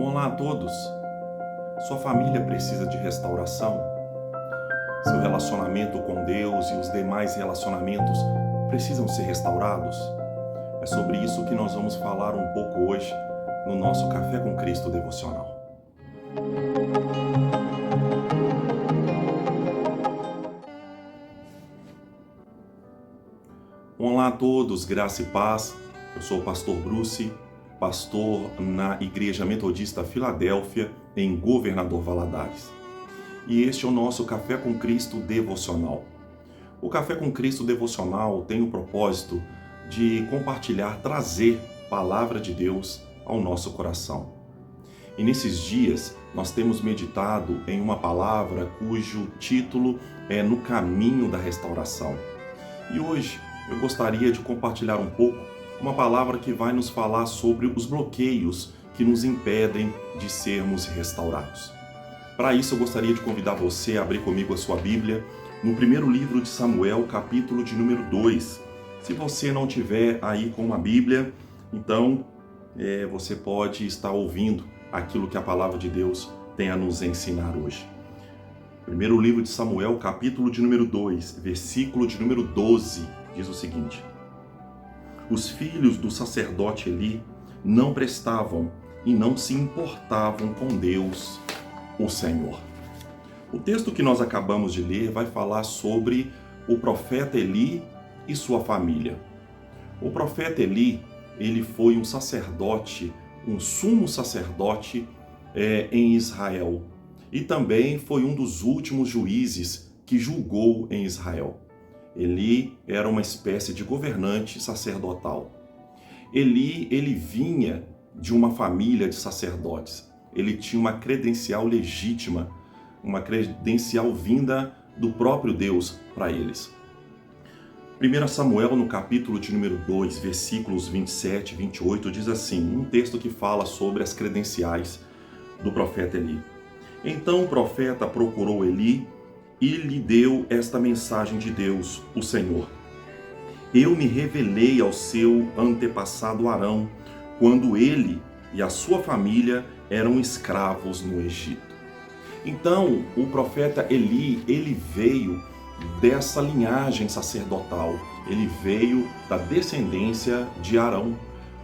Olá a todos! Sua família precisa de restauração? Seu relacionamento com Deus e os demais relacionamentos precisam ser restaurados? É sobre isso que nós vamos falar um pouco hoje no nosso Café com Cristo devocional. Olá a todos, graça e paz. Eu sou o pastor Bruce, pastor na Igreja Metodista Filadélfia, em Governador Valadares. E este é o nosso Café com Cristo devocional. O Café com Cristo devocional tem o propósito de compartilhar, trazer palavra de Deus ao nosso coração. E nesses dias nós temos meditado em uma palavra cujo título é No Caminho da Restauração. E hoje eu gostaria de compartilhar um pouco uma palavra que vai nos falar sobre os bloqueios que nos impedem de sermos restaurados. Para isso eu gostaria de convidar você a abrir comigo a sua Bíblia no primeiro livro de Samuel, capítulo de número 2. Se você não tiver aí com uma Bíblia, então você pode estar ouvindo aquilo que a palavra de Deus tem a nos ensinar hoje. Primeiro livro de Samuel, capítulo de número 2, versículo de número 12, diz o seguinte: os filhos do sacerdote Eli não prestavam e não se importavam com Deus, o Senhor. O texto que nós acabamos de ler vai falar sobre o profeta Eli e sua família. O profeta Eli, ele foi um sacerdote, um sumo sacerdote em Israel. E também foi um dos últimos juízes que julgou em Israel. Eli era uma espécie de governante sacerdotal. Ele vinha de uma família de sacerdotes. Ele tinha uma credencial legítima, uma credencial vinda do próprio Deus para eles. 1 Samuel, no capítulo de número 2, versículos 27 e 28, diz assim, um texto que fala sobre as credenciais do profeta Eli. Então o profeta procurou Eli e lhe deu esta mensagem de Deus, o Senhor. Eu me revelei ao seu antepassado Arão, quando ele e a sua família eram escravos no Egito. Então, o profeta Eli, ele veio dessa linhagem sacerdotal. Ele veio da descendência de Arão.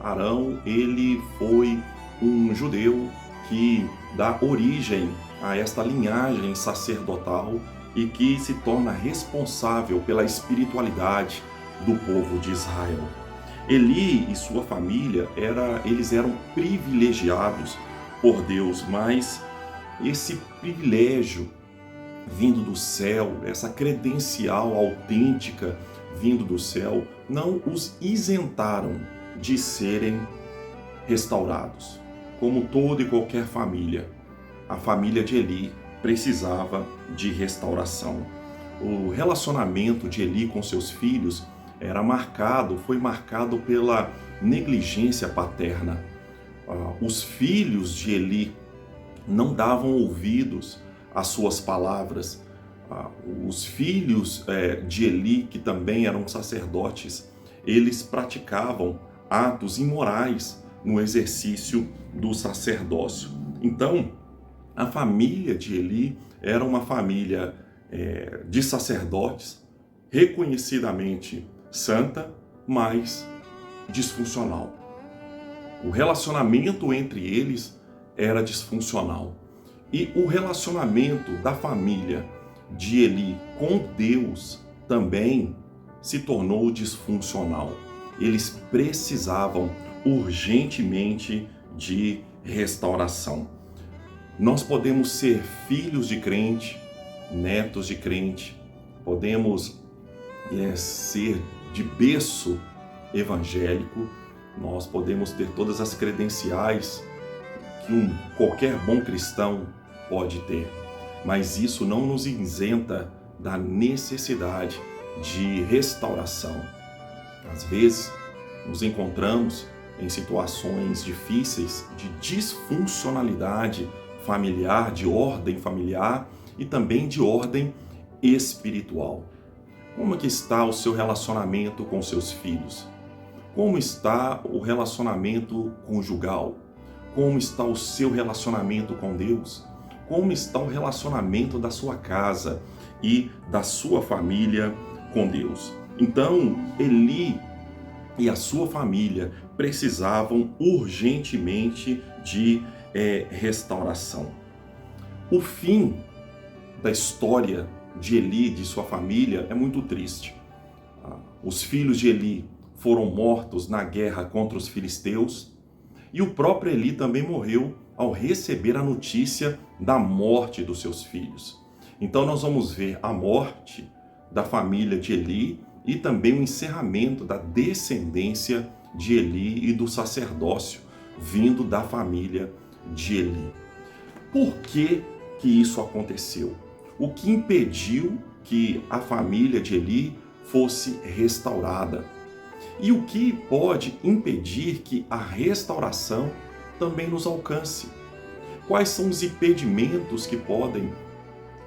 Arão, ele foi um judeu que dá origem a esta linhagem sacerdotal e que se torna responsável pela espiritualidade do povo de Israel. Eli e sua família, eles eram privilegiados por Deus, mas esse privilégio vindo do céu, essa credencial autêntica vindo do céu, não os isentaram de serem restaurados. Como toda e qualquer família, a família de Eli precisava de restauração. O relacionamento de Eli com seus filhos foi marcado pela negligência paterna. Os filhos de Eli não davam ouvidos às suas palavras. Os filhos de Eli, que também eram sacerdotes, eles praticavam atos imorais no exercício do sacerdócio. Então, a família de Eli era uma família de sacerdotes, reconhecidamente santa, mas disfuncional. O relacionamento entre eles era disfuncional. E o relacionamento da família de Eli com Deus também se tornou disfuncional. Eles precisavam urgentemente de restauração. Nós podemos ser filhos de crente, netos de crente, podemos ser de berço evangélico, nós podemos ter todas as credenciais que qualquer bom cristão pode ter, mas isso não nos isenta da necessidade de restauração. Às vezes, nos encontramos em situações difíceis de disfuncionalidade familiar, de ordem familiar e também de ordem espiritual. Como que está o seu relacionamento com seus filhos? Como está o relacionamento conjugal? como está o seu relacionamento com Deus? Como está o relacionamento da sua casa e da sua família com Deus? Então, Eli e a sua família precisavam urgentemente de restauração. O fim da história de Eli e de sua família é muito triste. Os filhos de Eli foram mortos na guerra contra os filisteus e o próprio Eli também morreu ao receber a notícia da morte dos seus filhos. Então nós vamos ver a morte da família de Eli e também o encerramento da descendência de Eli e do sacerdócio vindo da família de Eli. Por que isso aconteceu? O que impediu que a família de Eli fosse restaurada? E o que pode impedir que a restauração também nos alcance? Quais são os impedimentos que podem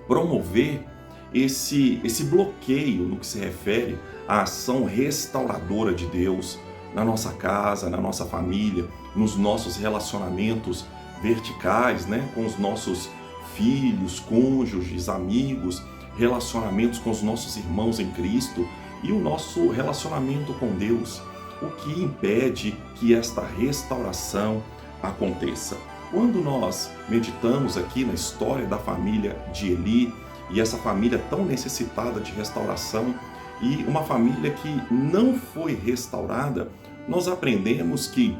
promover esse bloqueio no que se refere à ação restauradora de Deus na nossa casa, na nossa família, nos nossos relacionamentos verticais, com os nossos filhos, cônjuges, amigos, relacionamentos com os nossos irmãos em Cristo e o nosso relacionamento com Deus? O que impede que esta restauração aconteça? Quando nós meditamos aqui na história da família de Eli, e essa família tão necessitada de restauração, e uma família que não foi restaurada, nós aprendemos que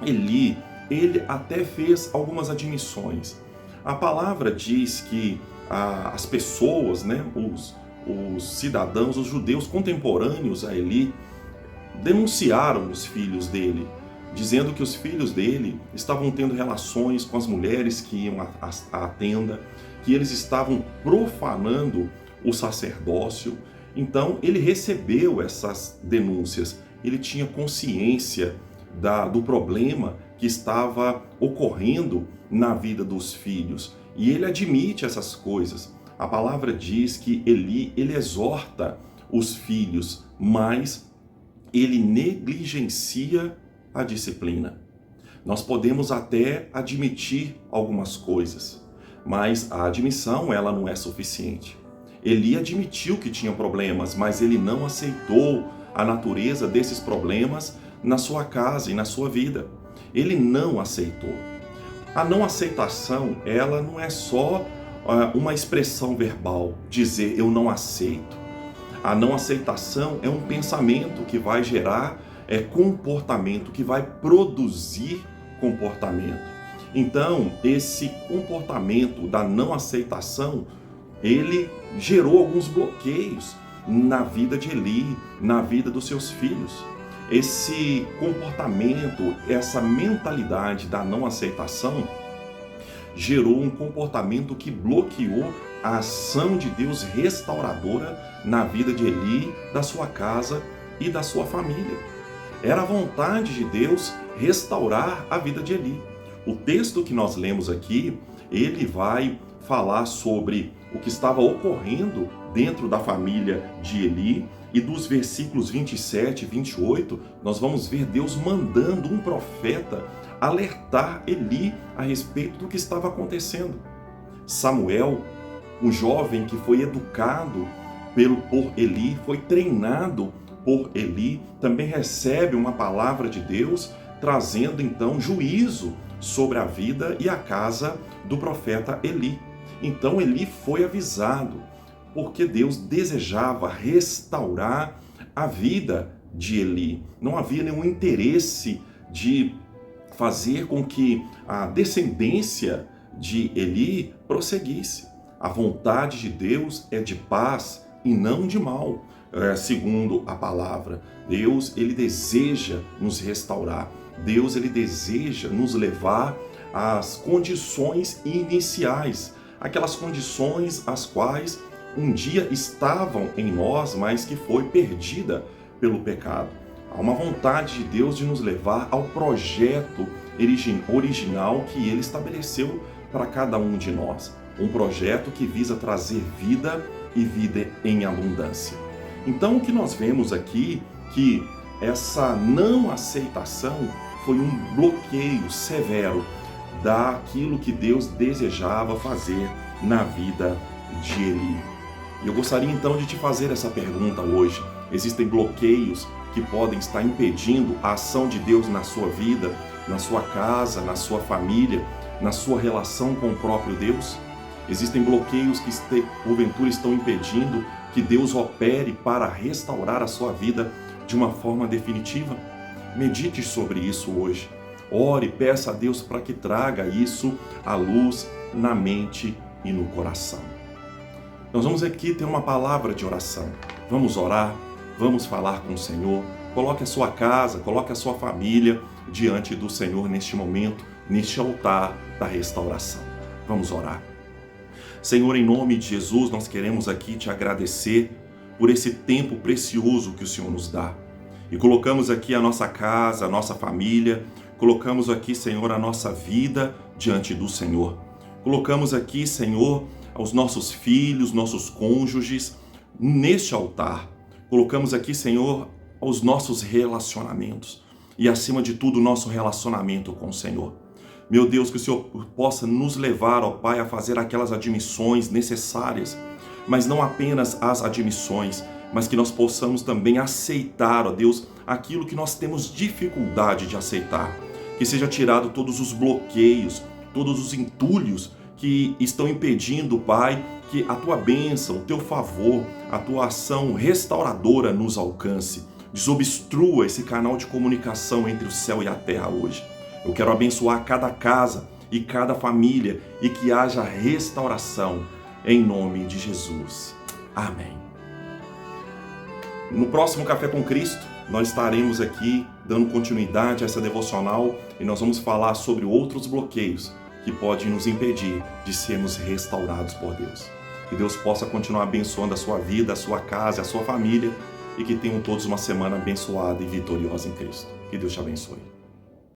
Eli, ele até fez algumas admissões. A palavra diz que as pessoas, os cidadãos, os judeus contemporâneos a Eli, denunciaram os filhos dele, dizendo que os filhos dele estavam tendo relações com as mulheres que iam à tenda, que eles estavam profanando o sacerdócio. Então ele recebeu essas denúncias, ele tinha consciência do problema que estava ocorrendo na vida dos filhos e ele admite essas coisas. A palavra diz que Eli, ele exorta os filhos, mas ele negligencia a disciplina. Nós podemos até admitir algumas coisas, mas a admissão ela não é suficiente. Eli admitiu que tinha problemas, mas ele não aceitou a natureza desses problemas na sua casa e na sua vida. Ele não aceitou. A não aceitação, ela não é só uma expressão verbal, dizer eu não aceito. A não aceitação é um pensamento que vai gerar comportamento, que vai produzir comportamento. Então, esse comportamento da não aceitação, ele gerou alguns bloqueios na vida de Eli, na vida dos seus filhos. Esse comportamento, essa mentalidade da não aceitação, gerou um comportamento que bloqueou a ação de Deus restauradora na vida de Eli, da sua casa e da sua família. Era a vontade de Deus restaurar a vida de Eli. O texto que nós lemos aqui, ele vai falar sobre o que estava ocorrendo dentro da família de Eli, e dos versículos 27 e 28, nós vamos ver Deus mandando um profeta alertar Eli a respeito do que estava acontecendo. Samuel, um jovem que foi educado por Eli, foi treinado por Eli, também recebe uma palavra de Deus, trazendo então juízo sobre a vida e a casa do profeta Eli. Então Eli foi avisado, porque Deus desejava restaurar a vida de Eli. Não havia nenhum interesse de fazer com que a descendência de Eli prosseguisse. A vontade de Deus é de paz e não de mal, segundo a palavra. Deus, ele deseja nos restaurar. Deus, ele deseja nos levar às condições iniciais, aquelas condições as quais um dia estavam em nós, mas que foi perdida pelo pecado. Há uma vontade de Deus de nos levar ao projeto original que Ele estabeleceu para cada um de nós. Um projeto que visa trazer vida e vida em abundância. Então o que nós vemos aqui, que essa não aceitação foi um bloqueio severo daquilo que Deus desejava fazer na vida de Eli. E eu gostaria então de te fazer essa pergunta hoje. Existem bloqueios que podem estar impedindo a ação de Deus na sua vida, na sua casa, na sua família, na sua relação com o próprio Deus? Existem bloqueios que porventura estão impedindo que Deus opere para restaurar a sua vida de uma forma definitiva? Medite sobre isso hoje. Ore, peça a Deus para que traga isso à luz na mente e no coração. Nós vamos aqui ter uma palavra de oração. Vamos orar, vamos falar com o Senhor. Coloque a sua casa, coloque a sua família diante do Senhor neste momento, neste altar da restauração. Vamos orar. Senhor, em nome de Jesus, nós queremos aqui te agradecer por esse tempo precioso que o Senhor nos dá. E colocamos aqui a nossa casa, a nossa família, colocamos aqui, Senhor, a nossa vida diante do Senhor. Colocamos aqui, Senhor, os nossos filhos, nossos cônjuges, neste altar. Colocamos aqui, Senhor, os nossos relacionamentos. E, acima de tudo, o nosso relacionamento com o Senhor. Meu Deus, que o Senhor possa nos levar, ó Pai, a fazer aquelas admissões necessárias, mas não apenas as admissões, mas que nós possamos também aceitar, ó Deus, aquilo que nós temos dificuldade de aceitar. Que seja tirado todos os bloqueios, todos os entulhos que estão impedindo, Pai, que a Tua bênção, o Teu favor, a Tua ação restauradora nos alcance. Desobstrua esse canal de comunicação entre o céu e a terra hoje. Eu quero abençoar cada casa e cada família e que haja restauração em nome de Jesus. Amém. No próximo Café com Cristo, nós estaremos aqui dando continuidade a essa devocional e nós vamos falar sobre outros bloqueios que podem nos impedir de sermos restaurados por Deus. Que Deus possa continuar abençoando a sua vida, a sua casa, a sua família e que tenham todos uma semana abençoada e vitoriosa em Cristo. Que Deus te abençoe.